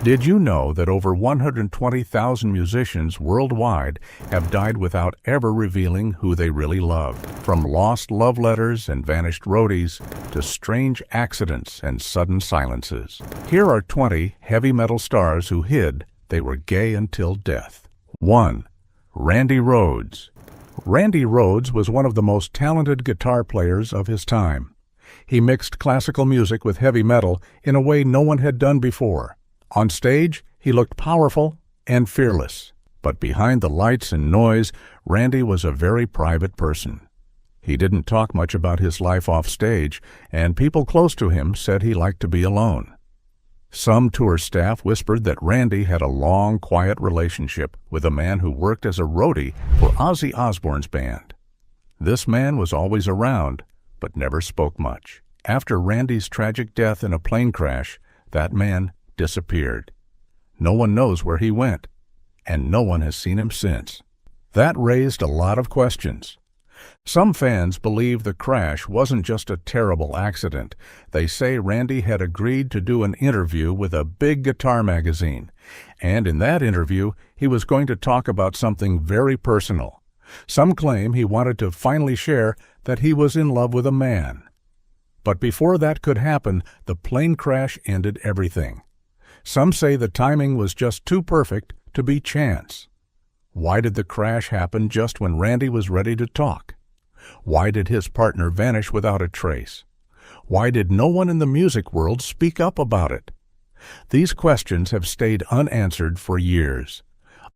Did you know that over 120,000 musicians worldwide have died without ever revealing who they really loved? From lost love letters and vanished roadies to strange accidents and sudden silences. Here are 20 heavy metal stars who hid they were gay until death. 1. Randy Rhoads. Randy Rhoads was one of the most talented guitar players of his time. He mixed classical music with heavy metal in a way no one had done before. On stage, he looked powerful and fearless, but behind the lights and noise, Randy was a very private person. He didn't talk much about his life off stage, and people close to him said he liked to be alone. Some tour staff whispered that Randy had a long, quiet relationship with a man who worked as a roadie for Ozzy Osbourne's band. This man was always around, but never spoke much. After Randy's tragic death in a plane crash, that man disappeared. No one knows where he went, and no one has seen him since. That raised a lot of questions. Some fans believe the crash wasn't just a terrible accident. They say Randy had agreed to do an interview with a big guitar magazine, and in that interview, he was going to talk about something very personal. Some claim he wanted to finally share that he was in love with a man. But before that could happen, the plane crash ended everything. Some say the timing was just too perfect to be chance. Why did the crash happen just when Randy was ready to talk? Why did his partner vanish without a trace? Why did no one in the music world speak up about it? These questions have stayed unanswered for years.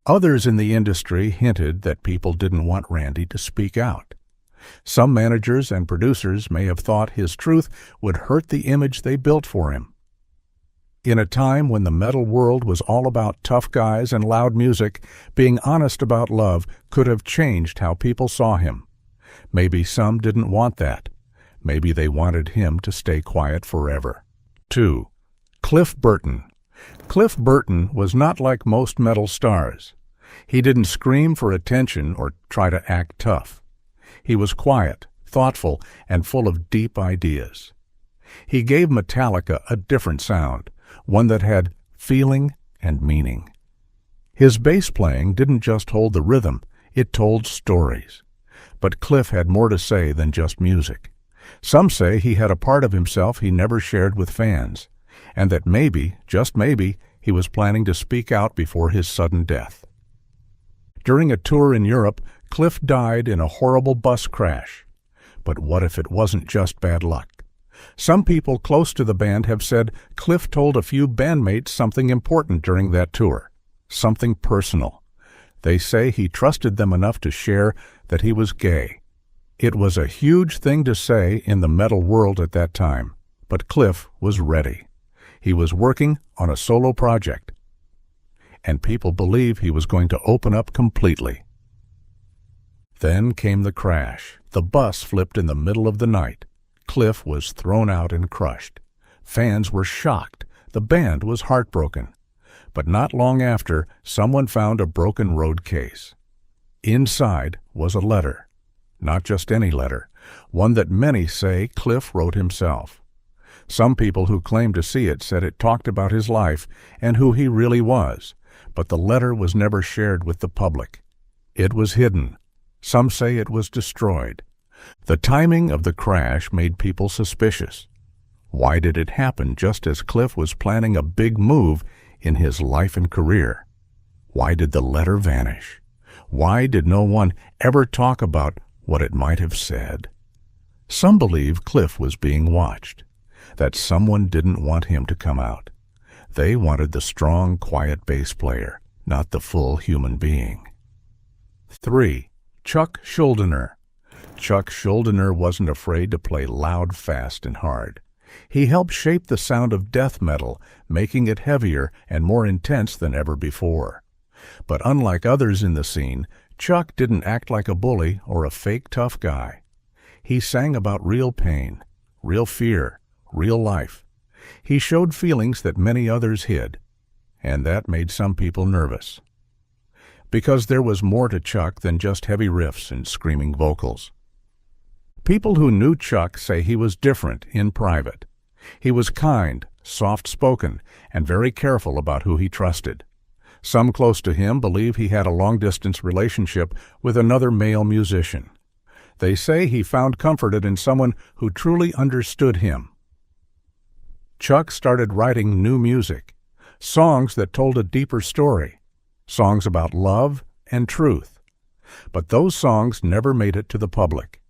Others in the industry hinted that people didn't want Randy to speak out. Some managers and producers may have thought his truth would hurt the image they built for him. In a time when the metal world was all about tough guys and loud music, being honest about love could have changed how people saw him. Maybe some didn't want that. Maybe they wanted him to stay quiet forever. 2. Cliff Burton. Cliff Burton was not like most metal stars. He didn't scream for attention or try to act tough. He was quiet, thoughtful, and full of deep ideas. He gave Metallica a different sound, one that had feeling and meaning. His bass playing didn't just hold the rhythm, it told stories. But Cliff had more to say than just music. Some say he had a part of himself he never shared with fans, and that maybe, just maybe, he was planning to speak out before his sudden death. During a tour in Europe, Cliff died in a horrible bus crash. But what if it wasn't just bad luck? Some people close to the band have said Cliff told a few bandmates something important during that tour, something personal. They say he trusted them enough to share that he was gay. It was a huge thing to say in the metal world at that time, but Cliff was ready. He was working on a solo project, and people believe he was going to open up completely. Then came the crash. The bus flipped in the middle of the night. Cliff was thrown out and crushed. Fans were shocked. The band was heartbroken. But not long after, someone found a broken road case. Inside was a letter. Not just any letter, one that many say Cliff wrote himself. Some people who claimed to see it said it talked about his life and who he really was, but the letter was never shared with the public. It was hidden. Some say it was destroyed. The timing of the crash made people suspicious. Why did it happen just as Cliff was planning a big move in his life and career? Why did the letter vanish? Why did no one ever talk about what it might have said? Some believe Cliff was being watched, that someone didn't want him to come out. They wanted the strong, quiet bass player, not the full human being. 3. Chuck Schuldiner. Chuck Schuldiner wasn't afraid to play loud, fast, and hard. He helped shape the sound of death metal, making it heavier and more intense than ever before. But unlike others in the scene, Chuck didn't act like a bully or a fake tough guy. He sang about real pain, real fear, real life. He showed feelings that many others hid, and that made some people nervous. Because there was more to Chuck than just heavy riffs and screaming vocals. People who knew Chuck say he was different in private. He was kind, soft-spoken, and very careful about who he trusted. Some close to him believe he had a long-distance relationship with another male musician. They say he found comfort in someone who truly understood him. Chuck started writing new music, songs that told a deeper story, songs about love and truth. But those songs never made it to the public.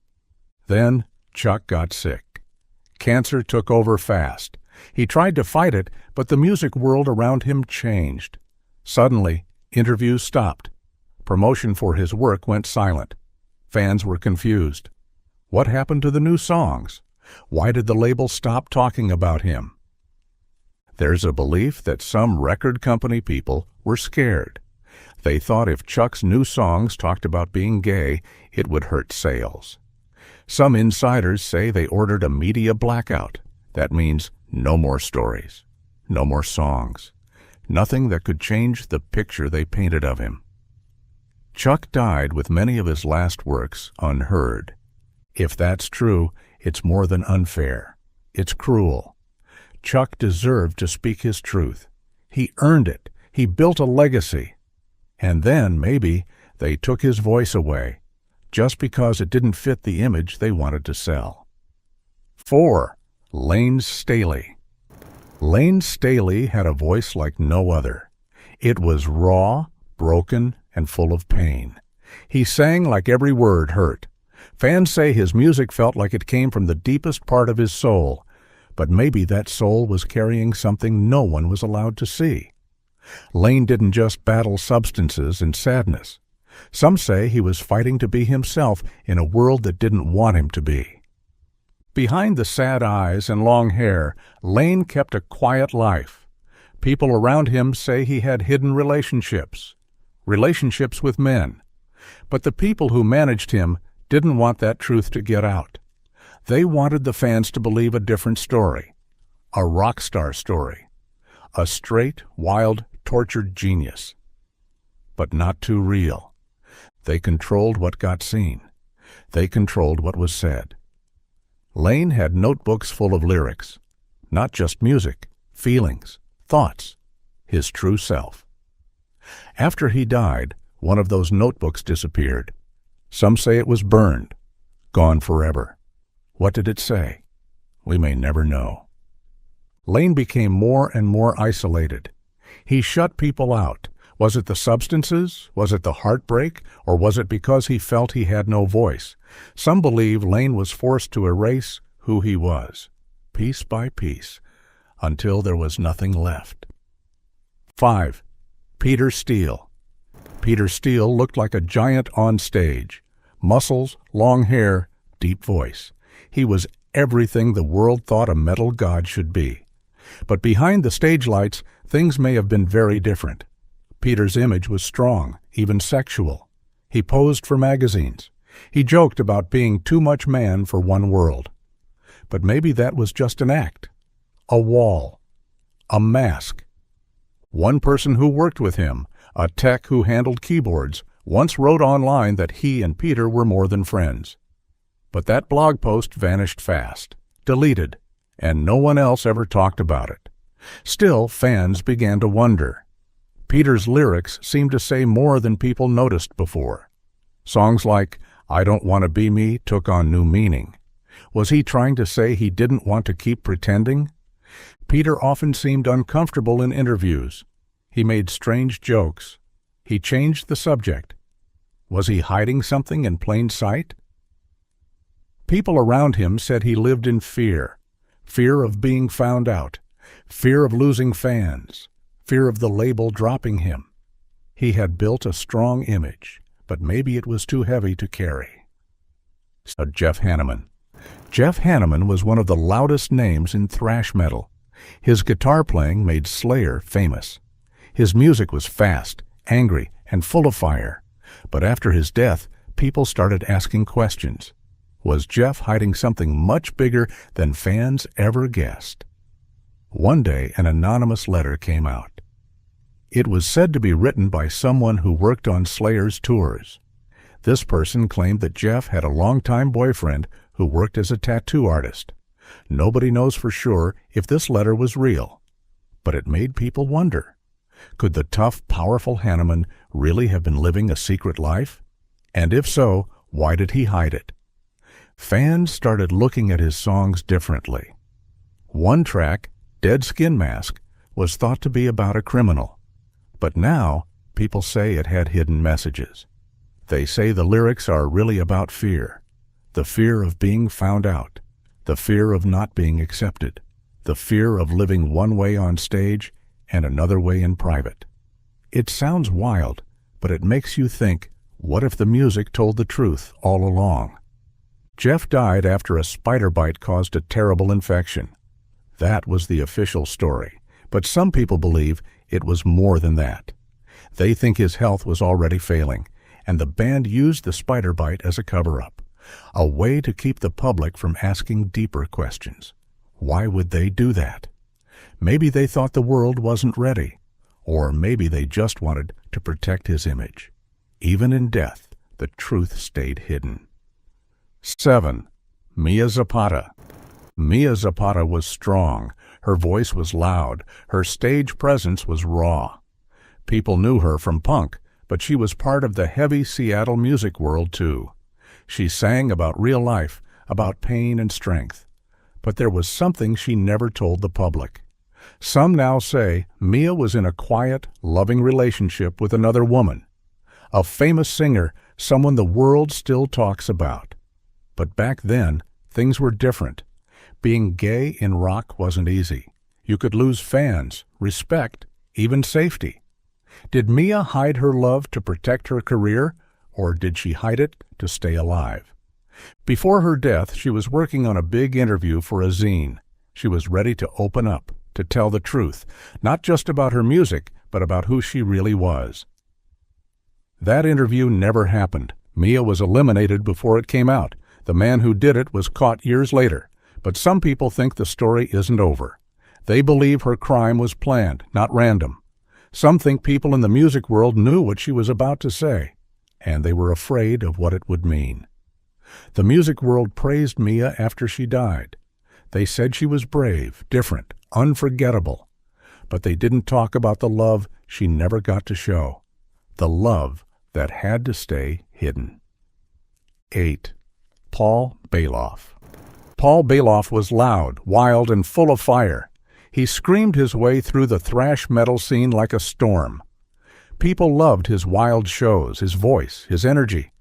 Then Chuck got sick. Cancer took over fast. He tried to fight it, but the music world around him changed. Suddenly, interviews stopped. Promotion for his work went silent. Fans were confused. What happened to the new songs? Why did the label stop talking about him? There's a belief that some record company people were scared. They thought if Chuck's new songs talked about being gay, it would hurt sales. Some insiders say they ordered a media blackout. That means no more stories, no more songs, nothing that could change the picture they painted of him. Chuck died with many of his last works unheard. If that's true, it's more than unfair. It's cruel. Chuck deserved to speak his truth. He earned it. He built a legacy. And then, maybe, they took his voice away, just because it didn't fit the image they wanted to sell. 4. Layne Staley. Layne Staley had a voice like no other. It was raw, broken, and full of pain. He sang like every word hurt. Fans say his music felt like it came from the deepest part of his soul, but maybe that soul was carrying something no one was allowed to see. Layne didn't just battle substances and sadness. Some say he was fighting to be himself in a world that didn't want him to be. Behind the sad eyes and long hair, Layne kept a quiet life. People around him say he had hidden relationships with men. But the people who managed him didn't want that truth to get out. They wanted the fans to believe a different story, a rock star story, a straight, wild, tortured genius. But not too real. They controlled what got seen. They controlled what was said. Layne had notebooks full of lyrics, not just music, feelings, thoughts, his true self. After he died, one of those notebooks disappeared. Some say it was burned, gone forever. What did it say? We may never know. Layne became more and more isolated. He shut people out. Was it the substances? Was it the heartbreak? Or was it because he felt he had no voice? Some believe Layne was forced to erase who he was, piece by piece, until there was nothing left. 5. Peter Steele. Peter Steele looked like a giant on stage. Muscles, long hair, deep voice. He was everything the world thought a metal god should be. But behind the stage lights, things may have been very different. Peter's image was strong, even sexual. He posed for magazines. He joked about being too much man for one world. But maybe that was just an act, a wall, a mask. One person who worked with him, a tech who handled keyboards, once wrote online that he and Peter were more than friends. But that blog post vanished fast, deleted, and no one else ever talked about it. Still, fans began to wonder. Peter's lyrics seemed to say more than people noticed before. Songs like I Don't Want to Be Me took on new meaning. Was he trying to say he didn't want to keep pretending? Peter often seemed uncomfortable in interviews. He made strange jokes. He changed the subject. Was he hiding something in plain sight? People around him said he lived in fear. Fear of being found out. Fear of losing fans. Fear of the label dropping him. He had built a strong image, but maybe it was too heavy to carry. Jeff Hanneman. Jeff Hanneman was one of the loudest names in thrash metal. His guitar playing made Slayer famous. His music was fast, angry, and full of fire. But after his death, people started asking questions. Was Jeff hiding something much bigger than fans ever guessed? One day, an anonymous letter came out. It was said to be written by someone who worked on Slayer's tours. This person claimed that Jeff had a longtime boyfriend who worked as a tattoo artist. Nobody knows for sure if this letter was real, but it made people wonder. Could the tough, powerful Hanneman really have been living a secret life? And if so, why did he hide it? Fans started looking at his songs differently. One track, Dead Skin Mask, was thought to be about a criminal, but now people say it had hidden messages. They say the lyrics are really about fear, the fear of being found out, the fear of not being accepted, the fear of living one way on stage and another way in private. It sounds wild, but it makes you think, what if the music told the truth all along? Jeff died after a spider bite caused a terrible infection. That was the official story, but some people believe it was more than that. They think his health was already failing, and the band used the spider bite as a cover-up, a way to keep the public from asking deeper questions. Why would they do that? Maybe they thought the world wasn't ready, or maybe they just wanted to protect his image. Even in death, the truth stayed hidden. 7. Mia Zapata. Mia Zapata was strong, her voice was loud, her stage presence was raw. People knew her from punk, but she was part of the heavy Seattle music world too. She sang about real life, about pain and strength. But there was something she never told the public. Some now say Mia was in a quiet, loving relationship with another woman, a famous singer, someone the world still talks about. But back then, things were different. Being gay in rock wasn't easy. You could lose fans, respect, even safety. Did Mia hide her love to protect her career, or did she hide it to stay alive? Before her death, she was working on a big interview for a zine. She was ready to open up, to tell the truth, not just about her music, but about who she really was. That interview never happened. Mia was eliminated before it came out. The man who did it was caught years later, but some people think the story isn't over. They believe her crime was planned, not random. Some think people in the music world knew what she was about to say, and they were afraid of what it would mean. The music world praised Mia after she died. They said she was brave, different, unforgettable, but they didn't talk about the love she never got to show, the love that had to stay hidden. 8. Paul Baloff. Paul Baloff was loud, wild, and full of fire. He screamed his way through the thrash metal scene like a storm. People loved his wild shows, his voice, his energy.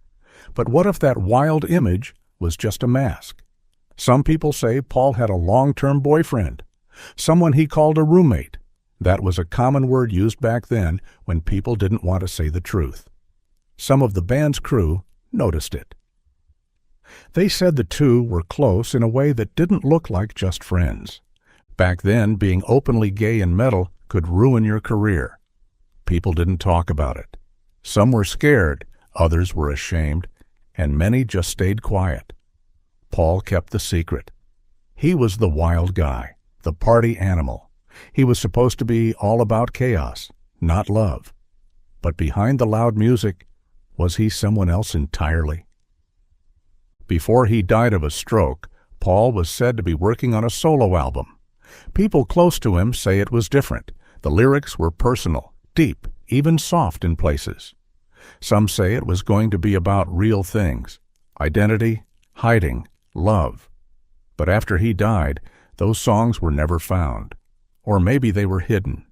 But what if that wild image was just a mask? Some people say Paul had a long-term boyfriend, someone he called a roommate. That was a common word used back then when people didn't want to say the truth. Some of the band's crew noticed it. They said the two were close in a way that didn't look like just friends. Back then, being openly gay in metal could ruin your career. People didn't talk about it. Some were scared, others were ashamed, and many just stayed quiet. Paul kept the secret. He was the wild guy, the party animal. He was supposed to be all about chaos, not love. But behind the loud music, was he someone else entirely? Before he died of a stroke, Paul was said to be working on a solo album. People close to him say it was different. The lyrics were personal, deep, even soft in places. Some say it was going to be about real things, identity, hiding, love. But after he died, those songs were never found. Or maybe they were hidden.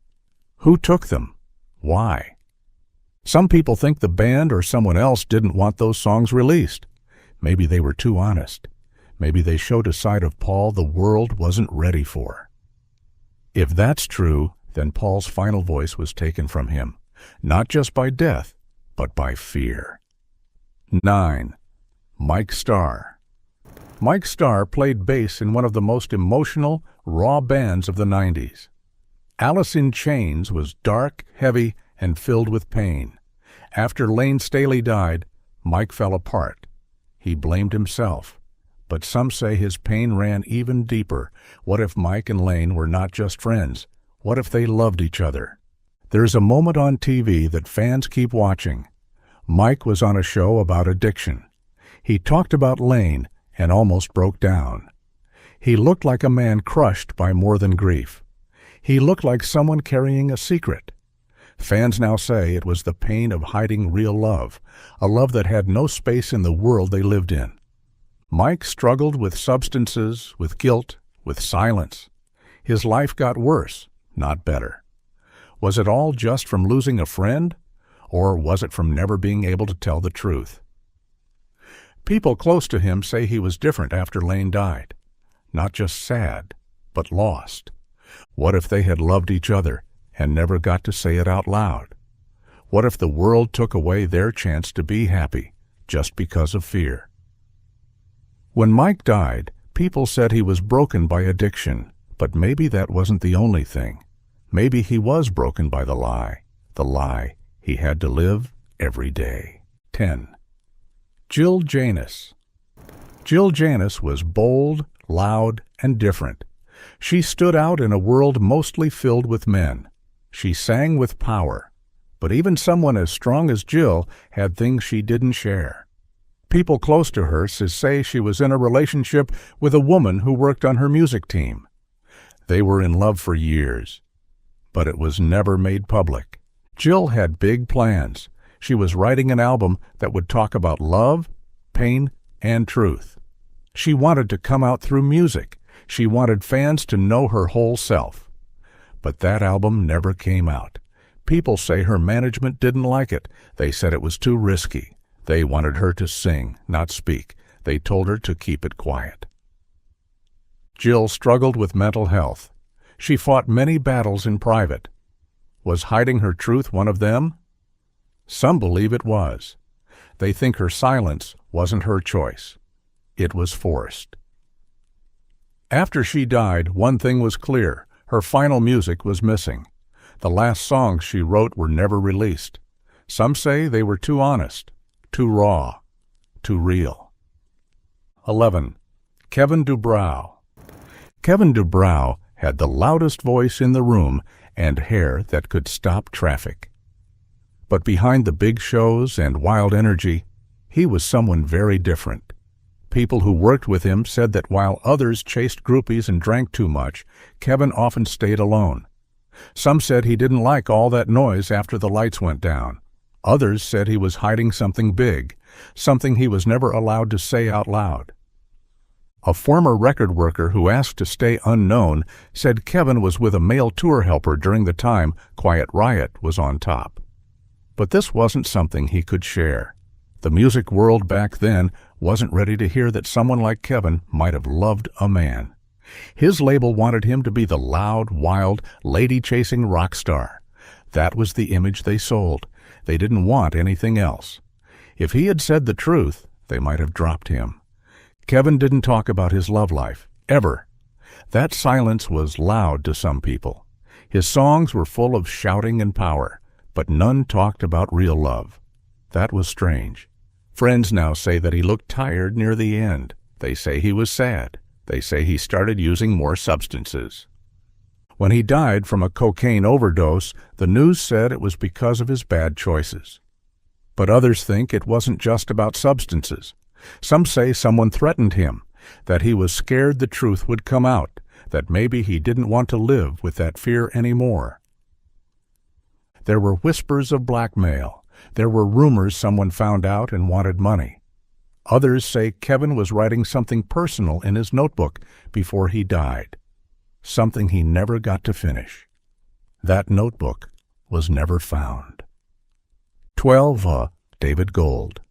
Who took them? Why? Some people think the band or someone else didn't want those songs released. Maybe they were too honest. Maybe they showed a side of Paul the world wasn't ready for. If that's true, then Paul's final voice was taken from him, not just by death, but by fear. 9. Mike Starr. Mike Starr played bass in one of the most emotional, raw bands of the 90s. Alice in Chains was dark, heavy, and filled with pain. After Layne Staley died, Mike fell apart. He blamed himself. But some say his pain ran even deeper. What if Mike and Layne were not just friends? What if they loved each other? There's a moment on TV that fans keep watching. Mike was on a show about addiction. He talked about Layne and almost broke down. He looked like a man crushed by more than grief. He looked like someone carrying a secret. Fans now say it was the pain of hiding real love, a love that had no space in the world they lived in. Mike struggled with substances, with guilt, with silence. His life got worse, not better. Was it all just from losing a friend, or was it from never being able to tell the truth? People close to him say he was different after Layne died. Not just sad, but lost. What if they had loved each other and never got to say it out loud? What if the world took away their chance to be happy just because of fear? When Mike died, people said he was broken by addiction, but maybe that wasn't the only thing. Maybe he was broken by the lie he had to live every day. 10. Jill Janus. Jill Janus was bold, loud, and different. She stood out in a world mostly filled with men. She sang with power. But even someone as strong as Jill had things she didn't share. People close to her say she was in a relationship with a woman who worked on her music team. They were in love for years, but it was never made public. Jill had big plans. She was writing an album that would talk about love, pain, and truth. She wanted to come out through music. She wanted fans to know her whole self. But that album never came out. People say her management didn't like it. They said it was too risky. They wanted her to sing, not speak. They told her to keep it quiet. Jill struggled with mental health. She fought many battles in private. Was hiding her truth one of them? Some believe it was. They think her silence wasn't her choice. It was forced. After she died, one thing was clear. Her final music was missing. The last songs she wrote were never released. Some say they were too honest, too raw, too real. 11. Kevin DuBrow. Kevin DuBrow had the loudest voice in the room and hair that could stop traffic. But behind the big shows and wild energy, he was someone very different. People who worked with him said that while others chased groupies and drank too much, Kevin often stayed alone. Some said he didn't like all that noise after the lights went down. Others said he was hiding something big, something he was never allowed to say out loud. A former record worker who asked to stay unknown said Kevin was with a male tour helper during the time Quiet Riot was on top. But this wasn't something he could share. The music world back then wasn't ready to hear that someone like Kevin might have loved a man. His label wanted him to be the loud, wild, lady-chasing rock star. That was the image they sold. They didn't want anything else. If he had said the truth, they might have dropped him. Kevin didn't talk about his love life, ever. That silence was loud to some people. His songs were full of shouting and power, but none talked about real love. That was strange. Friends now say that he looked tired near the end. They say he was sad. They say he started using more substances. When he died from a cocaine overdose, the news said it was because of his bad choices. But others think it wasn't just about substances. Some say someone threatened him, that he was scared the truth would come out, that maybe he didn't want to live with that fear anymore. There were whispers of blackmail. There were rumors someone found out and wanted money. Others say Kevin was writing something personal in his notebook before he died, something he never got to finish. That notebook was never found. 12. David Gold.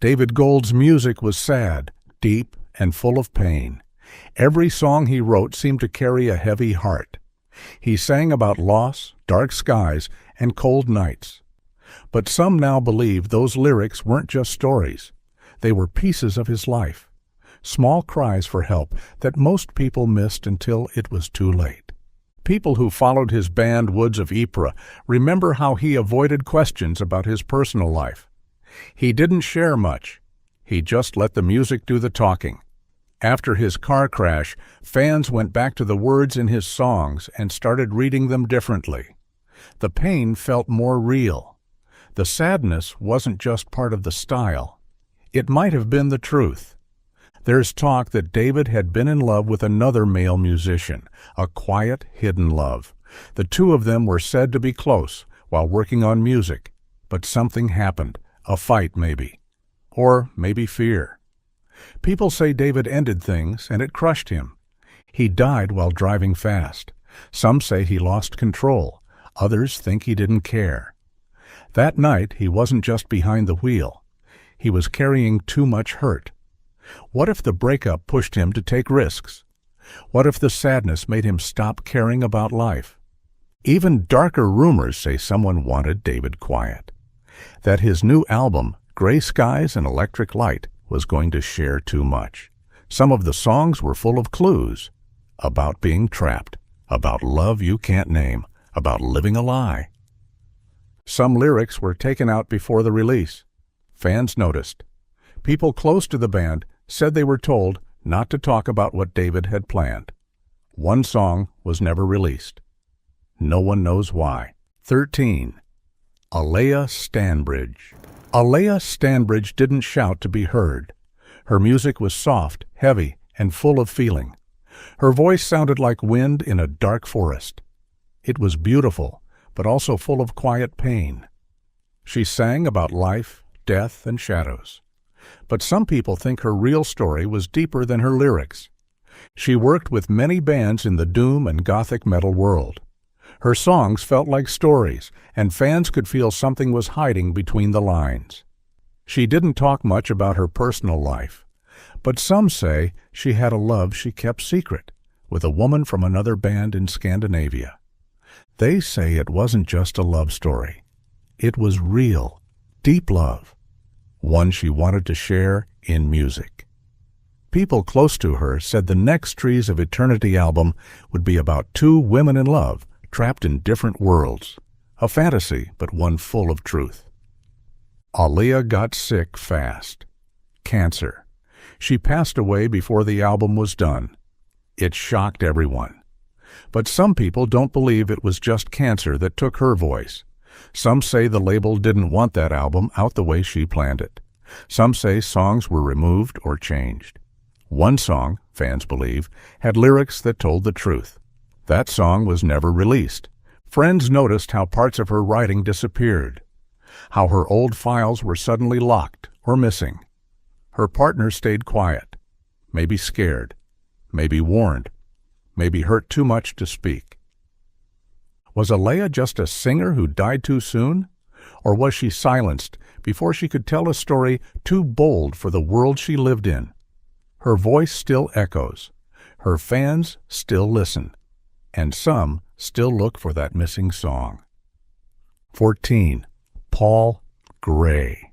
David Gold's music was sad, deep, and full of pain. Every song he wrote seemed to carry a heavy heart. He sang about loss, dark skies, and cold nights. But some now believe those lyrics weren't just stories. They were pieces of his life, small cries for help that most people missed until it was too late. People who followed his band Woods of Ypres remember how he avoided questions about his personal life. He didn't share much. He just let the music do the talking. After his car crash, fans went back to the words in his songs and started reading them differently. The pain felt more real. The sadness wasn't just part of the style. It might have been the truth. There's talk that David had been in love with another male musician, a quiet, hidden love. The two of them were said to be close while working on music, but something happened, a fight maybe, or maybe fear. People say David ended things and it crushed him. He died while driving fast. Some say he lost control. Others think he didn't care. That night he wasn't just behind the wheel. He was carrying too much hurt. What if the breakup pushed him to take risks? What if the sadness made him stop caring about life? Even darker rumors say someone wanted David quiet. That his new album, Gray Skies and Electric Light, was going to share too much. Some of the songs were full of clues. About being trapped, about love you can't name, about living a lie. Some lyrics were taken out before the release. Fans noticed. People close to the band said they were told not to talk about what David had planned. One song was never released. No one knows why. 13. Aleah Stanbridge. Aleah Stanbridge didn't shout to be heard. Her music was soft, heavy, and full of feeling. Her voice sounded like wind in a dark forest. It was beautiful, but also full of quiet pain. She sang about life, death, and shadows. But some people think her real story was deeper than her lyrics. She worked with many bands in the doom and gothic metal world. Her songs felt like stories, and fans could feel something was hiding between the lines. She didn't talk much about her personal life, but some say she had a love she kept secret with a woman from another band in Scandinavia. They say it wasn't just a love story. It was real, deep love, one she wanted to share in music. People close to her said the next Trees of Eternity album would be about two women in love, trapped in different worlds. A fantasy, but one full of truth. Aleah got sick fast. Cancer. She passed away before the album was done. It shocked everyone. But some people don't believe it was just cancer that took her voice. Some say the label didn't want that album out the way she planned it. Some say songs were removed or changed. One song, fans believe, had lyrics that told the truth. That song was never released. Friends noticed how parts of her writing disappeared, how her old files were suddenly locked or missing. Her partner stayed quiet, maybe scared, maybe warned, maybe hurt too much to speak. Was Aleah just a singer who died too soon? Or was she silenced before she could tell a story too bold for the world she lived in? Her voice still echoes. Her fans still listen. And some still look for that missing song. 14. Paul Gray.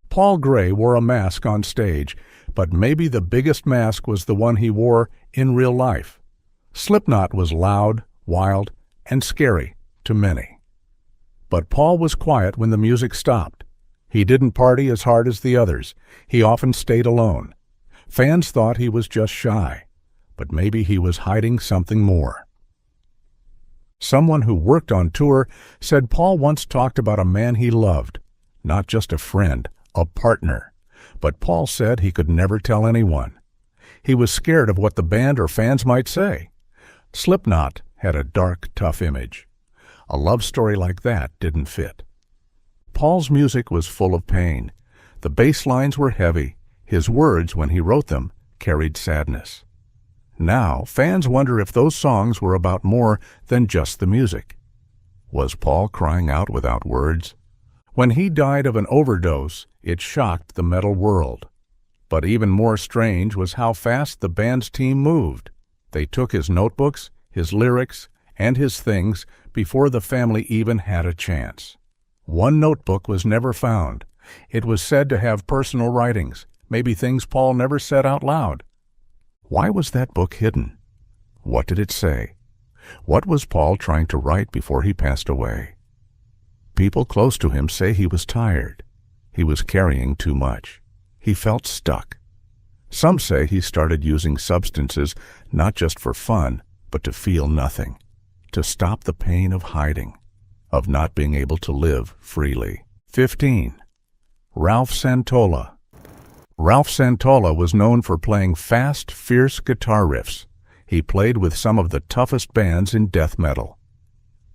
Paul Gray wore a mask on stage, but maybe the biggest mask was the one he wore in real life. Slipknot was loud, wild, and scary to many. But Paul was quiet when the music stopped. He didn't party as hard as the others. He often stayed alone. Fans thought he was just shy, but maybe he was hiding something more. Someone who worked on tour said Paul once talked about a man he loved, not just a friend, a partner. But Paul said he could never tell anyone. He was scared of what the band or fans might say. Slipknot had a dark, tough image. A love story like that didn't fit. Paul's music was full of pain. The bass lines were heavy. His words, when he wrote them, carried sadness. Now, fans wonder if those songs were about more than just the music. Was Paul crying out without words? When he died of an overdose, it shocked the metal world. But even more strange was how fast the band's team moved. They took his notebooks, his lyrics, and his things before the family even had a chance. One notebook was never found. It was said to have personal writings, maybe things Paul never said out loud. Why was that book hidden? What did it say? What was Paul trying to write before he passed away? People close to him say he was tired. He was carrying too much. He felt stuck. Some say he started using substances not just for fun, but to feel nothing, to stop the pain of hiding, of not being able to live freely. 15. Ralph Santolla. Ralph Santolla was known for playing fast, fierce guitar riffs. He played with some of the toughest bands in death metal.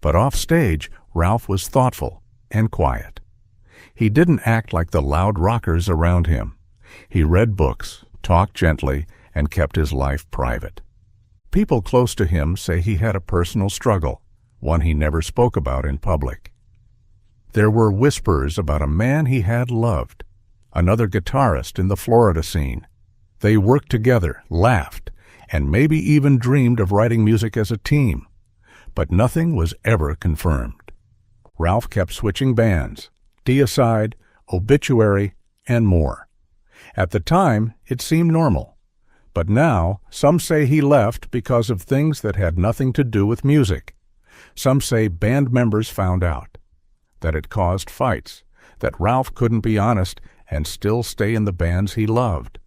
But off stage, Ralph was thoughtful and quiet. He didn't act like the loud rockers around him. He read books, talked gently, and kept his life private. People close to him say he had a personal struggle, one he never spoke about in public. There were whispers about a man he had loved, another guitarist in the Florida scene. They worked together, laughed, and maybe even dreamed of writing music as a team. But nothing was ever confirmed. Ralph kept switching bands, Deicide, Obituary, and more. At the time, it seemed normal. But now, some say he left because of things that had nothing to do with music. Some say band members found out, that it caused fights, that Ralph couldn't be honest and still stay in the bands he loved.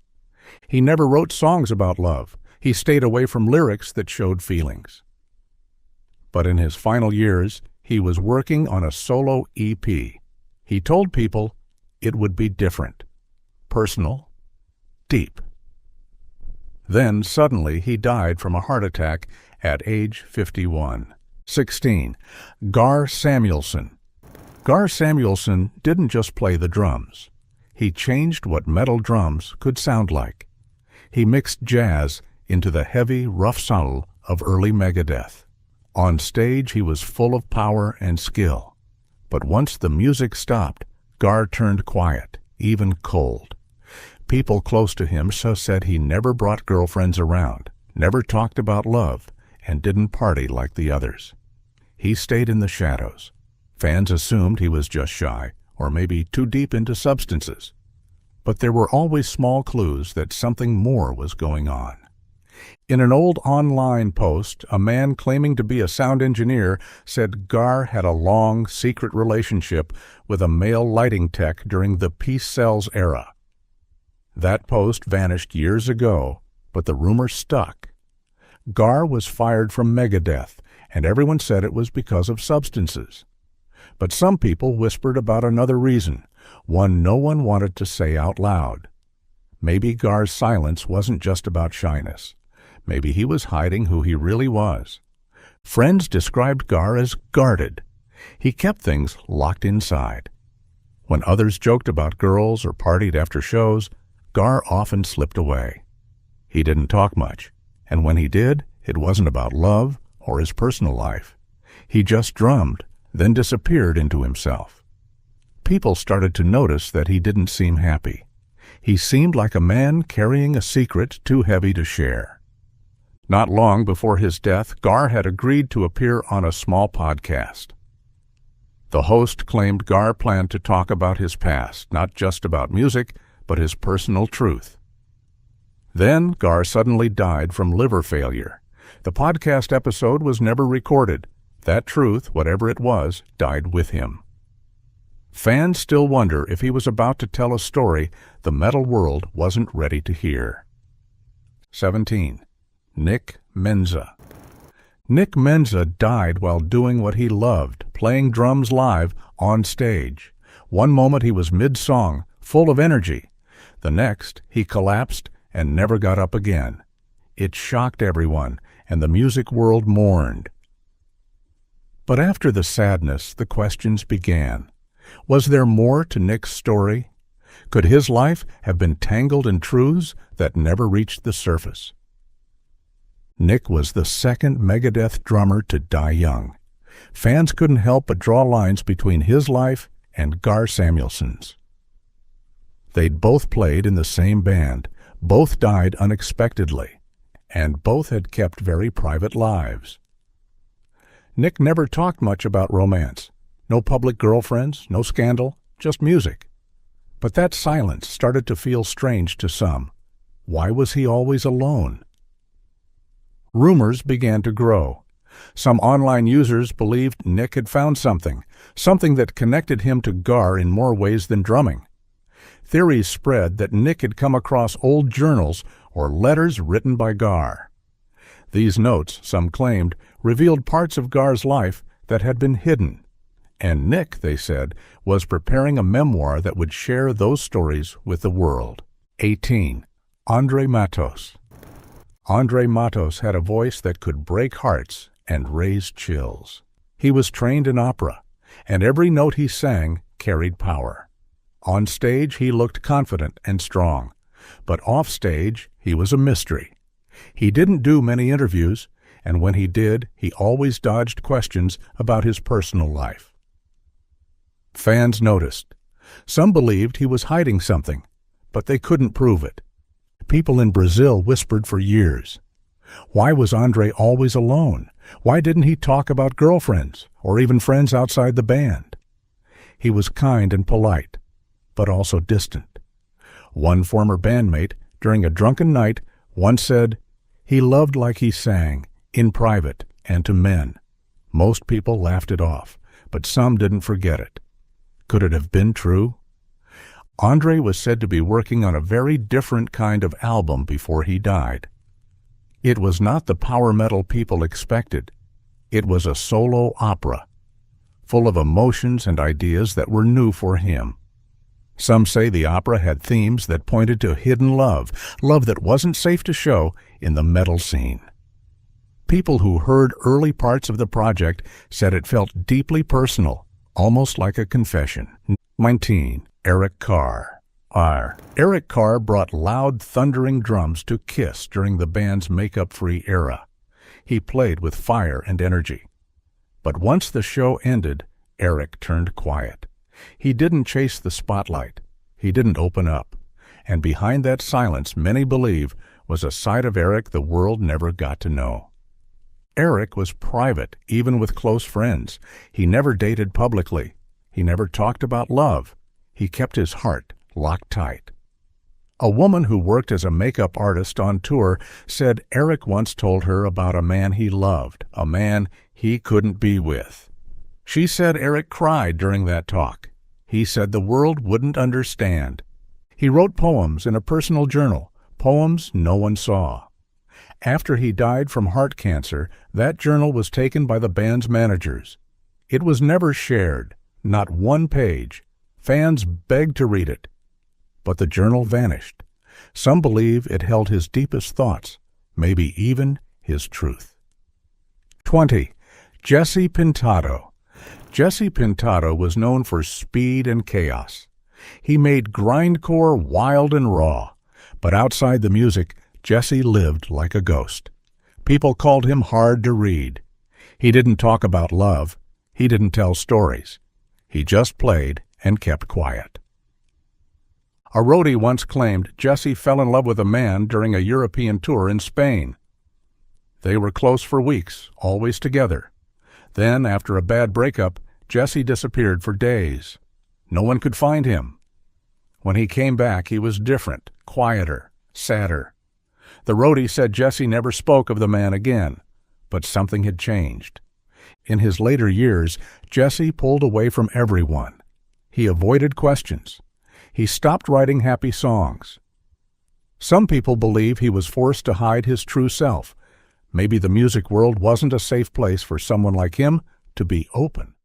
He never wrote songs about love. He stayed away from lyrics that showed feelings. But in his final years, he was working on a solo EP. He told people it would be different, personal, deep. Then suddenly he died from a heart attack at age 51. 16. Gar Samuelson. Gar Samuelson didn't just play the drums. He changed what metal drums could sound like. He mixed jazz into the heavy, rough soul of early Megadeth. On stage, he was full of power and skill. But once the music stopped, Gar turned quiet, even cold. People close to him said he never brought girlfriends around, never talked about love, and didn't party like the others. He stayed in the shadows. Fans assumed he was just shy, or maybe too deep into substances. But there were always small clues that something more was going on. In an old online post, a man claiming to be a sound engineer said Gar had a long, secret relationship with a male lighting tech during the Peace Cells era. That post vanished years ago, but the rumor stuck. Gar was fired from Megadeth, and everyone said it was because of substances. But some people whispered about another reason, one no one wanted to say out loud. Maybe Gar's silence wasn't just about shyness. Maybe he was hiding who he really was. Friends described Gar as guarded. He kept things locked inside. When others joked about girls or partied after shows, Gar often slipped away. He didn't talk much, and when he did, it wasn't about love or his personal life. He just drummed, then disappeared into himself. People started to notice that he didn't seem happy. He seemed like a man carrying a secret too heavy to share. Not long before his death, Gar had agreed to appear on a small podcast. The host claimed Gar planned to talk about his past, not just about music, but his personal truth. Then Gar suddenly died from liver failure. The podcast episode was never recorded. That truth, whatever it was, died with him. Fans still wonder if he was about to tell a story the metal world wasn't ready to hear. 17. Nick Menza. Nick Menza died while doing what he loved, playing drums live on stage. One moment he was mid-song, full of energy. The next, he collapsed and never got up again. It shocked everyone, and the music world mourned. But after the sadness, the questions began. Was there more to Nick's story? Could his life have been tangled in truths that never reached the surface? Nick was the second Megadeth drummer to die young. Fans couldn't help but draw lines between his life and Gar Samuelson's. They'd both played in the same band, both died unexpectedly, and both had kept very private lives. Nick never talked much about romance. No public girlfriends, no scandal, just music. But that silence started to feel strange to some. Why was he always alone? Rumors began to grow. Some online users believed Nick had found something that connected him to Gar in more ways than drumming. Theories spread that Nick had come across old journals or letters written by Gar. These notes, some claimed, revealed parts of Gar's life that had been hidden. And Nick, they said, was preparing a memoir that would share those stories with the world. 18. Andre Matos. Andre Matos had a voice that could break hearts and raise chills. He was trained in opera, and every note he sang carried power. On stage, he looked confident and strong, but off stage, he was a mystery. He didn't do many interviews, and when he did, he always dodged questions about his personal life. Fans noticed. Some believed he was hiding something, but they couldn't prove it. People in Brazil whispered for years. Why was Andre always alone? Why didn't he talk about girlfriends or even friends outside the band? He was kind and polite, but also distant. One former bandmate, during a drunken night, once said, "He loved like he sang, in private and to men." Most people laughed it off, but some didn't forget it. Could it have been true? Andre was said to be working on a very different kind of album before he died. It was not the power metal people expected. It was a solo opera, full of emotions and ideas that were new for him. Some say the opera had themes that pointed to hidden love that wasn't safe to show in the metal scene. People who heard early parts of the project said it felt deeply personal, almost like a confession. 19. Eric Carr. Eric Carr brought loud, thundering drums to Kiss during the band's makeup-free era. He played with fire and energy. But once the show ended, Eric turned quiet. He didn't chase the spotlight. He didn't open up. And behind that silence, many believe, was a side of Eric the world never got to know. Eric was private, even with close friends. He never dated publicly. He never talked about love. He kept his heart locked tight. A woman who worked as a makeup artist on tour said Eric once told her about a man he loved, a man he couldn't be with. She said Eric cried during that talk. He said the world wouldn't understand. He wrote poems in a personal journal, poems no one saw. After he died from heart cancer, that journal was taken by the band's managers. It was never shared, not one page. Fans begged to read it, but the journal vanished. Some believe it held his deepest thoughts, maybe even his truth. 20. Jesse Pintado. Jesse Pintado was known for speed and chaos. He made grindcore wild and raw, but outside the music, Jesse lived like a ghost. People called him hard to read. He didn't talk about love. He didn't tell stories. He just played and kept quiet. A roadie once claimed Jesse fell in love with a man during a European tour in Spain. They were close for weeks, always together. Then, after a bad breakup, Jesse disappeared for days. No one could find him. When he came back, he was different, quieter, sadder. The roadie said Jesse never spoke of the man again, but something had changed. In his later years, Jesse pulled away from everyone. He avoided questions. He stopped writing happy songs. Some people believe he was forced to hide his true self. Maybe the music world wasn't a safe place for someone like him to be open.